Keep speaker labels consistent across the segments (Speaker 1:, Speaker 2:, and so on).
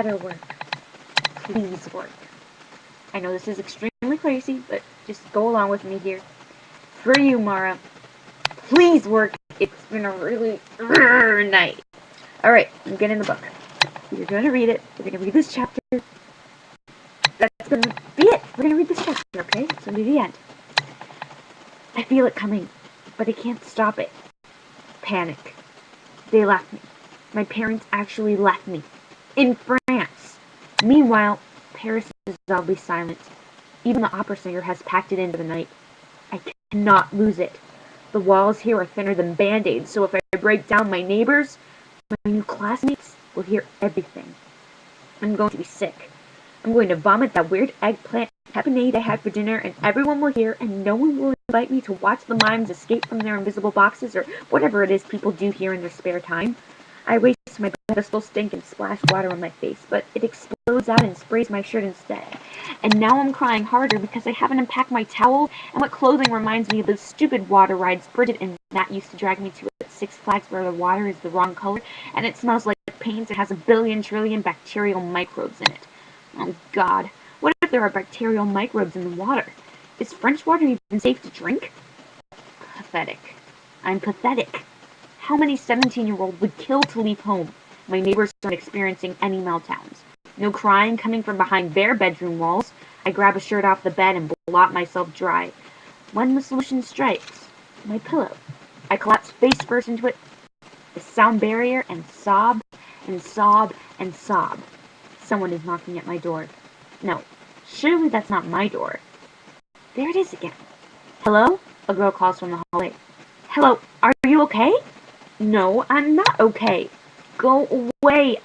Speaker 1: better work. Please work. I know this is extremely crazy, but just go along with me here. For you, Mara. Please work. It's been a really night. Alright, I'm getting the book. We're going to read it. We're going to read this chapter. That's going to be it. We're going to read this chapter, okay? It's going to be the end. I feel it coming, but I can't stop it. Panic. They left me. My parents actually left me. In France. Meanwhile, Paris is oddly silent. Even the opera singer has packed it in for the night. I cannot lose it. The walls here are thinner than Band-Aids, so if I break down, my neighbors, my new classmates, will hear everything. I'm going to be sick. I'm going to vomit that weird eggplant tapenade I had for dinner, and everyone will hear, and no one will invite me to watch the mimes escape from their invisible boxes, or whatever it is people do here in their spare time. I waste my pedestal stink and splash water on my face, but it explodes out and sprays my shirt instead. And now I'm crying harder because I haven't unpacked my towel, and what clothing reminds me of those stupid water rides Bridget and Nat used to drag me to at Six Flags where the water is the wrong color, and it smells like paint and has a billion trillion bacterial microbes in it. Oh God, what if there are bacterial microbes in the water? Is French water even safe to drink? Pathetic. I'm pathetic. How many 17-year-olds would kill to leave home? My neighbors aren't experiencing any meltdowns. No crying coming from behind their bedroom walls. I grab a shirt off the bed and blot myself dry. When the solution strikes, my pillow. I collapse face first into it, the sound barrier, and sob, and sob, and sob. Someone is knocking at my door. No, surely that's not my door. There it is again. Hello? A girl calls from the hallway. Hello, are you okay? No, I'm not okay. Go away.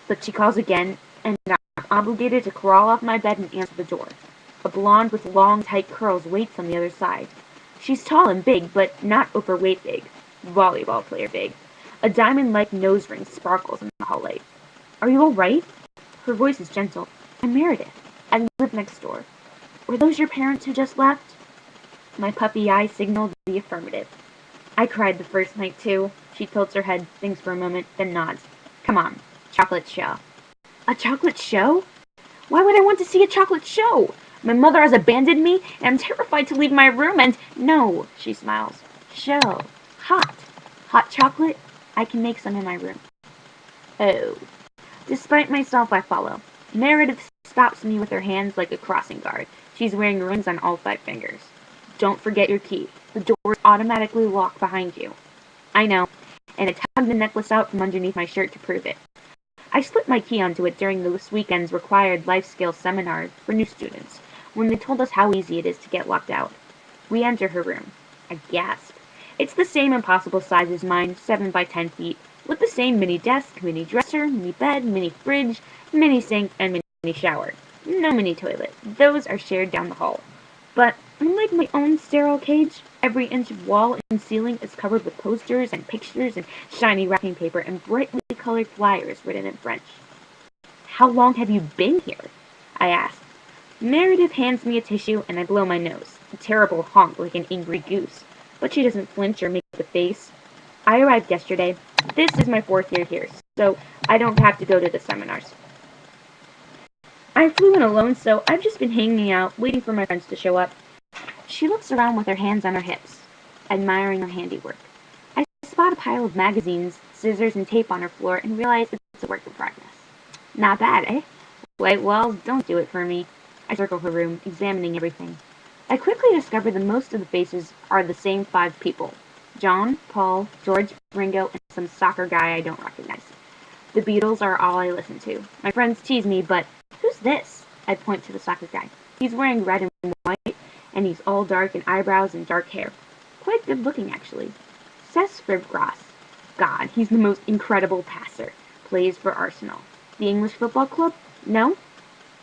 Speaker 1: But she calls again, and I'm obligated to crawl off my bed and answer the door. A blonde with long, tight curls waits on the other side. She's tall and big, but not overweight big. Volleyball player big. A diamond-like nose ring sparkles in the hallway. Are you all right? Her voice is gentle. I'm Meredith. I live next door. Were those your parents who just left? My puppy eye signaled the affirmative. I cried the first night, too. She tilts her head, thinks for a moment, then nods. Come on. Chocolate show. A chocolate show? Why would I want to see a chocolate show? My mother has abandoned me, and I'm terrified to leave my room, and... No, she smiles. Show. Hot. Hot chocolate? I can make some in my room. Oh. Despite myself, I follow. Meredith stops me with her hands like a crossing guard. She's wearing rings on all 5 fingers. Don't forget your key. The doors automatically lock behind you. I know, and I tugged the necklace out from underneath my shirt to prove it. I slipped my key onto it during this weekend's required life skills seminar for new students, when they told us how easy it is to get locked out. We enter her room. I gasp. It's the same impossible size as mine, 7 by 10 feet, with the same mini desk, mini dresser, mini bed, mini fridge, mini sink, and mini shower. No mini toilet. Those are shared down the hall. But unlike my own sterile cage, every inch of wall and ceiling is covered with posters and pictures and shiny wrapping paper and brightly colored flyers written in French. How long have you been here? I ask. Meredith hands me a tissue and I blow my nose, a terrible honk like an angry goose. But she doesn't flinch or make a face. I arrived yesterday. This is my 4th year here, so I don't have to go to the seminars. I flew in alone, so I've just been hanging out, waiting for my friends to show up. She looks around with her hands on her hips, admiring her handiwork. I spot a pile of magazines, scissors, and tape on her floor and realize it's a work in progress. Not bad, eh? Wait, well, don't do it for me. I circle her room, examining everything. I quickly discover that most of the faces are the same 5 people. John, Paul, George, Ringo, and some soccer guy I don't recognize. The Beatles are all I listen to. My friends tease me, but who's this? I point to the soccer guy. He's wearing red and white, and he's all dark and eyebrows and dark hair. Quite good looking, actually. Cesc Fabregas. God, he's the most incredible passer. Plays for Arsenal. The English Football Club? No?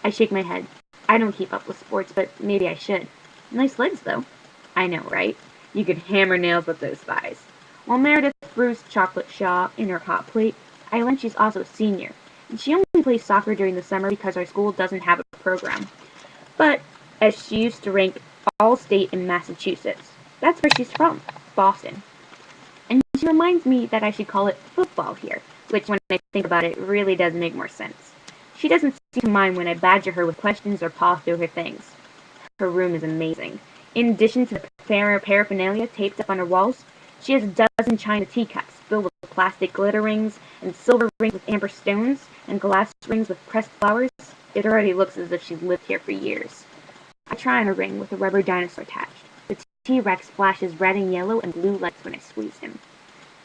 Speaker 1: I shake my head. I don't keep up with sports, but maybe I should. Nice legs, though. I know, right? You could hammer nails with those thighs. While Meredith brews chocolate shaw in her hot plate, I learn she's also a senior, and she only plays soccer during the summer because our school doesn't have a program. But, as she used to rank all-state in Massachusetts, that's where she's from, Boston. And she reminds me that I should call it football here, which when I think about it really does make more sense. She doesn't seem to mind when I badger her with questions or paw through her things. Her room is amazing. In addition to the paraphernalia taped up on her walls, she has a dozen china teacups filled with plastic glitter rings and silver rings with amber stones and glass rings with pressed flowers. It already looks as if she's lived here for years. I try on a ring with a rubber dinosaur attached. The T-Rex flashes red and yellow and blue lights when I squeeze him.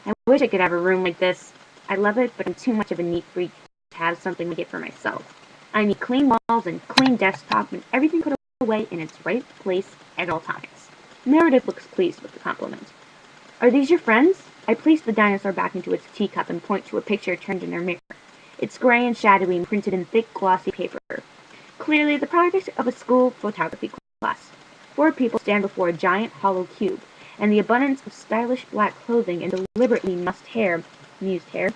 Speaker 1: I wish I could have a room like this. I love it, but I'm too much of a neat freak to have something like it for myself. I need clean walls and clean desktop and everything put away in its right place at all times. Meredith looks pleased with the compliment. Are these your friends? I place the dinosaur back into its teacup and point to a picture turned in her mirror. It's gray and shadowy and printed in thick, glossy paper. Clearly the product of a school photography class. 4 people stand before a giant hollow cube, and the abundance of stylish black clothing and deliberately mused hair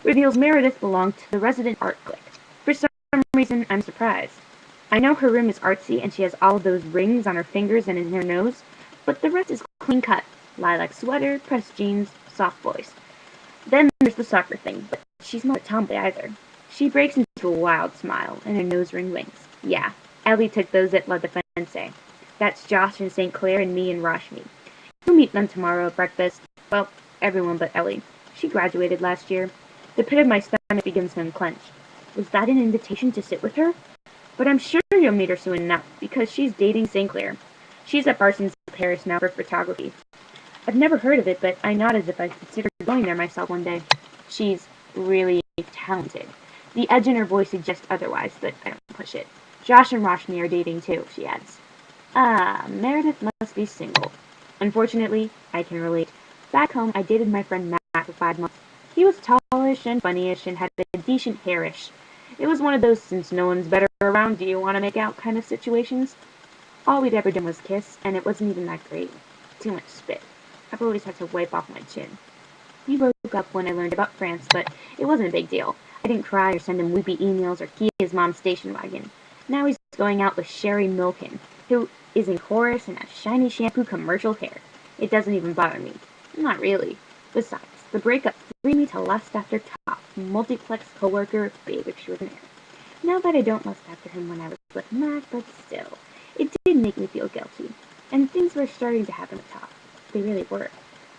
Speaker 1: reveals Meredith belonged to the resident art clique. For some reason, I'm surprised. I know her room is artsy and she has all of those rings on her fingers and in her nose, but the rest is clean cut. Lilac sweater, pressed jeans, soft voice. Then there's the soccer thing, but she's not a tomboy either. She breaks into a wild smile, and her nose ring winks. Yeah, Ellie took those at La Defense. That's Josh and St. Clair and me and Rashmi. You'll meet them tomorrow at breakfast. Well, everyone but Ellie. She graduated last year. The pit of my stomach begins to unclench. Was that an invitation to sit with her? But I'm sure you'll meet her soon enough, because she's dating St. Clair. She's at Parsons Paris now for photography. I've never heard of it, but I nod as if I considered going there myself one day. She's really talented. The edge in her voice suggests otherwise, but I don't push it. Josh and Roshni are dating too, she adds. Ah, Meredith must be single. Unfortunately, I can relate. Back home, I dated my friend Matt for 5 months. He was tallish and funnyish and had a decent hairish. It was one of those since no one's better around, do you want to make out kind of situations. All we'd ever done was kiss, and it wasn't even that great. Too much spit. I've always had to wipe off my chin. We broke up when I learned about France, but it wasn't a big deal. I didn't cry or send him weepy emails or key his mom's station wagon. Now he's going out with Sherry Milken, who is in chorus and has shiny shampoo commercial hair. It doesn't even bother me. Not really. Besides, the breakup threw me to lust after Top, multiplex coworker, babe extraordinaire. Now that I don't lust after him when I was with Mac, but still, it did make me feel guilty. And things were starting to happen with Top. They really were.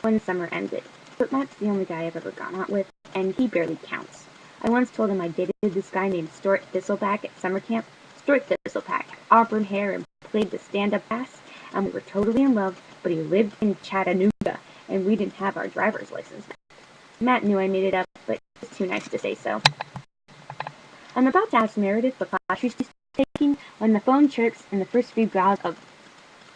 Speaker 1: One summer ended, but Matt's the only guy I've ever gone out with, and he barely counts. I once told him I dated this guy named Stuart Thistleback at summer camp. Stuart Thistleback had auburn hair and played the stand-up bass, and we were totally in love, but he lived in Chattanooga, and we didn't have our driver's license. Matt knew I made it up, but it was too nice to say so. I'm about to ask Meredith what class she's taking when the phone chirps and the first few growls of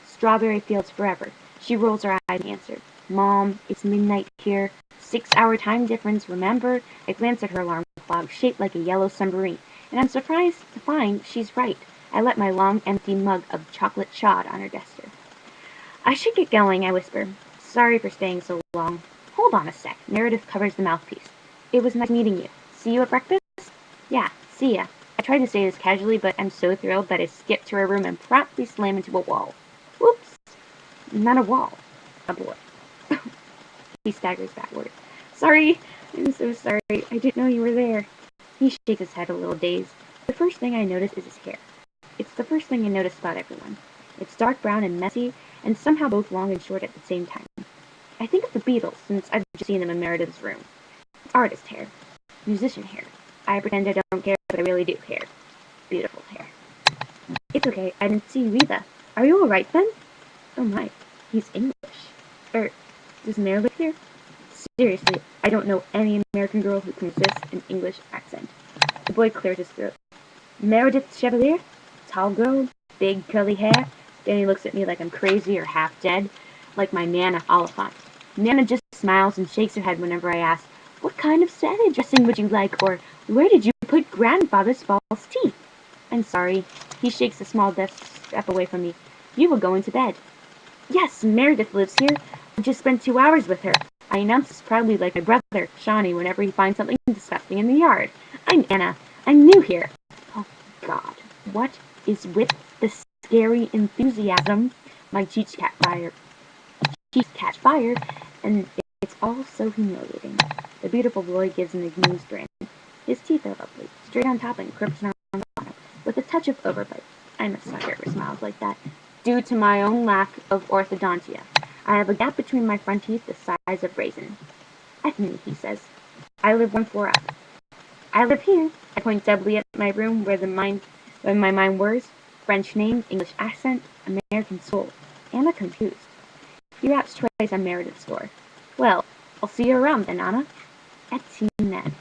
Speaker 1: Strawberry Fields Forever. She rolls her eyes and answers. Mom, it's midnight here. 6-hour time difference, remember? I glance at her alarm clock, shaped like a yellow submarine, and I'm surprised to find she's right. I let my long, empty mug of chocolate chod on her duster. I should get going, I whisper. Sorry for staying so long. Hold on a sec. Meredith covers the mouthpiece. It was nice meeting you. See you at breakfast? Yeah, see ya. I tried to say this casually, but I'm so thrilled that I skipped to her room and promptly slammed into a wall. Whoops. Not a wall. A boy. He staggers backward. Sorry. I'm so sorry. I didn't know you were there. He shakes his head a little dazed. The first thing I notice is his hair. It's the first thing I notice about everyone. It's dark brown and messy, and somehow both long and short at the same time. I think of the Beatles, since I've just seen them in Meredith's room. It's artist hair. Musician hair. I pretend I don't care, but I really do care. Beautiful hair. It's okay, I didn't see you either. Are you alright then? Oh my, he's English. Does Mare live here? Seriously, I don't know any American girl who can resist an English accent. The boy cleared his throat. Meredith Chevalier? Tall girl, big curly hair. Then he looks at me like I'm crazy or half dead, like my Nana Oliphant. Nana just smiles and shakes her head whenever I ask, what kind of salad dressing would you like, or where did you put grandfather's false teeth? I'm sorry. He shakes a small desk step away from me. You were going to bed. Yes, Meredith lives here. I just spent 2 hours with her. I announce this proudly like my brother, Shawnee, whenever he finds something disgusting in the yard. I'm Anna. I'm new here. Oh, God. What is with the scary enthusiasm? My cheeks catch fire, and it's all so humiliating. The beautiful boy gives an amused grin. His teeth are lovely, straight on top and crimped around the bottom, with a touch of overbite. I'm a sucker for smiles like that, due to my own lack of orthodontia. I have a gap between my front teeth the size of raisin. Ethne, he says. I live 1 floor up. I live here. I point doubly at my room where my mind whirs. French name, English accent, American soul. Anna confused. He raps twice on Meredith's door. Well, I'll see you around then, Anna. Etienne.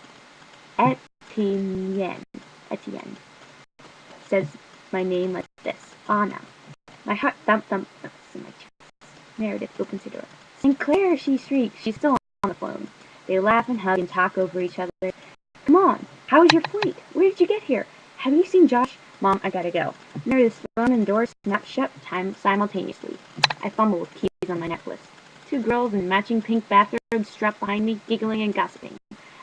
Speaker 1: Etienne. Etienne. Says my name like this. Anna. My heart thump thumps in my chest. Meredith opens the door. Sinclair, she shrieks. She's still on the phone. They laugh and hug and talk over each other. Come on. How was your flight? Where did you get here? Have you seen Josh? Mom, I gotta go. Meredith's phone and door snap shut simultaneously. I fumble with keys on my necklace. 2 girls in matching pink bathrobes strapped behind me, giggling and gossiping.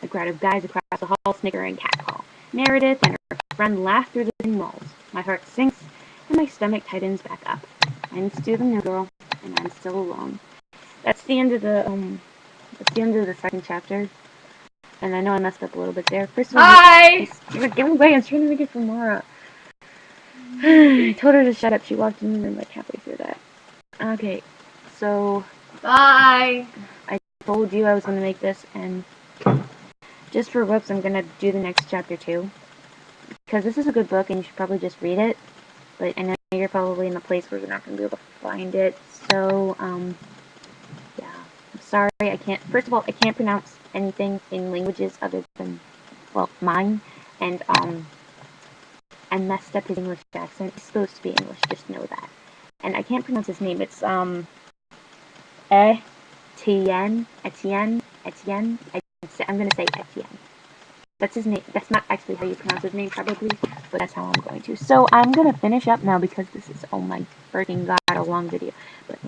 Speaker 1: A crowd of guys across the hall snicker and catcall. Meredith and her friend laugh through the thin walls. My heart sinks, and my stomach tightens back up. I'm still the new girl, and I'm still alone. That's the end of the second chapter. And I know I messed up a little bit there. First of all,
Speaker 2: Hi!
Speaker 1: Give away. I'm trying to make it for Mara. I told her to shut up. She walked in the room like halfway through that. Okay, so
Speaker 2: Bye!
Speaker 1: I told you I was going to make this, and just for whoops, I'm going to do the next chapter too. Because this is a good book, and you should probably just read it. But I know you're probably in a place where you're not going to be able to find it. So, yeah. I'm sorry, I can't. First of all, I can't pronounce anything in languages other than, well, mine. And, I messed up his English accent. It's supposed to be English, just know that. And I can't pronounce his name. It's, Etienne. I'm gonna say Etienne. That's his name. That's not actually how you pronounce his name, probably, but that's how I'm going to. So I'm gonna finish up now because this is, oh my freaking god, a long video. But